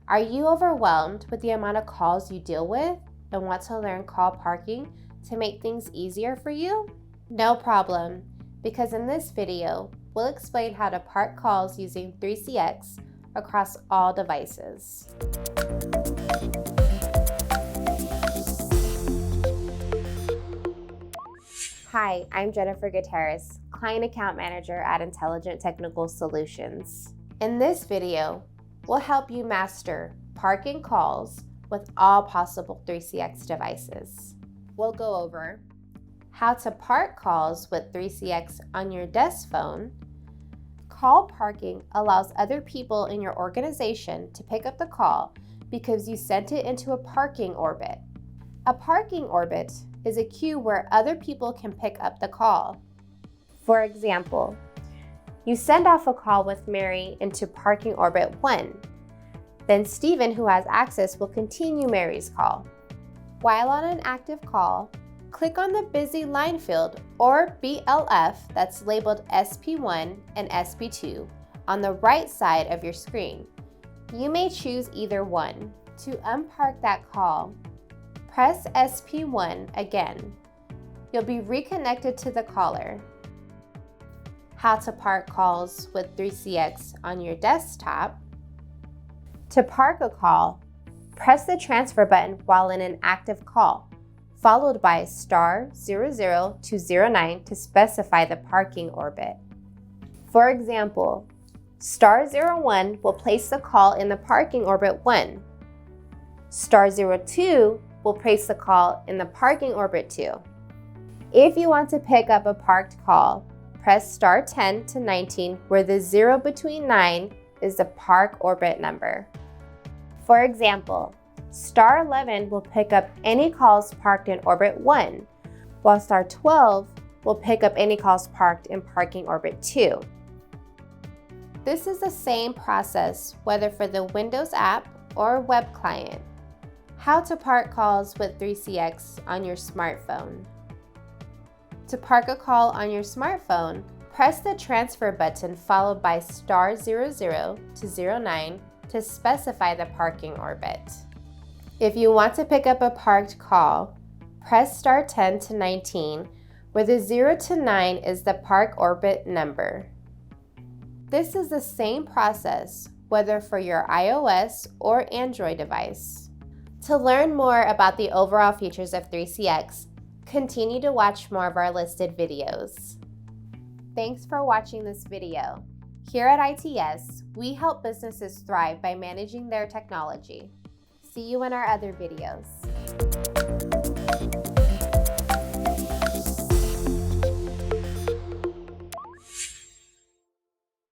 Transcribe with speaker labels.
Speaker 1: Are you overwhelmed with the amount of calls you deal with and want to learn call parking to make things easier for you? No problem, because in this video, we'll explain how to park calls using 3CX across all devices. Hi, I'm Jennifer Gutierrez, Client Account Manager at Intelligent Technical Solutions. In this video, we'll help you master parking calls with all possible 3CX devices. We'll go over how to park calls with 3CX on your Deskphone. Call parking allows other people in your organization to pick up the call because you sent it into a parking orbit. A parking orbit is a queue where other people can pick up the call. For example, you send off a call with Mary into parking orbit 1. Then Stephen, who has access, will continue Mary's call. While on an active call, click on the busy line field or BLF that's labeled SP1 and SP2 on the right side of your screen. You may choose either one. To unpark that call, press SP1 again. You'll be reconnected to the caller. How to park calls with 3CX on your desktop. To park a call, press the transfer button while in an active call, followed by *00 to 09 to specify the parking orbit. For example, *01 will place the call in the parking orbit 1. *02 will place the call in the parking orbit 2. If you want to pick up a parked call, press *10 to 19 where the 0 between 9 is the park orbit number. For example, *11 will pick up any calls parked in orbit 1, while *12 will pick up any calls parked in parking orbit 2. This is the same process whether for the Windows app or web client. How to park calls with 3CX on your smartphone. To park a call on your smartphone, press the transfer button followed by *00 to 09 to specify the parking orbit. If you want to pick up a parked call, press *10 to 19 where the 0 to 9 is the park orbit number. This is the same process whether for your iOS or Android device. To learn more about the overall features of 3CX, continue to watch more of our listed videos. Thanks for watching this video. Here at ITS, we help businesses thrive by managing their technology. See you in our other videos.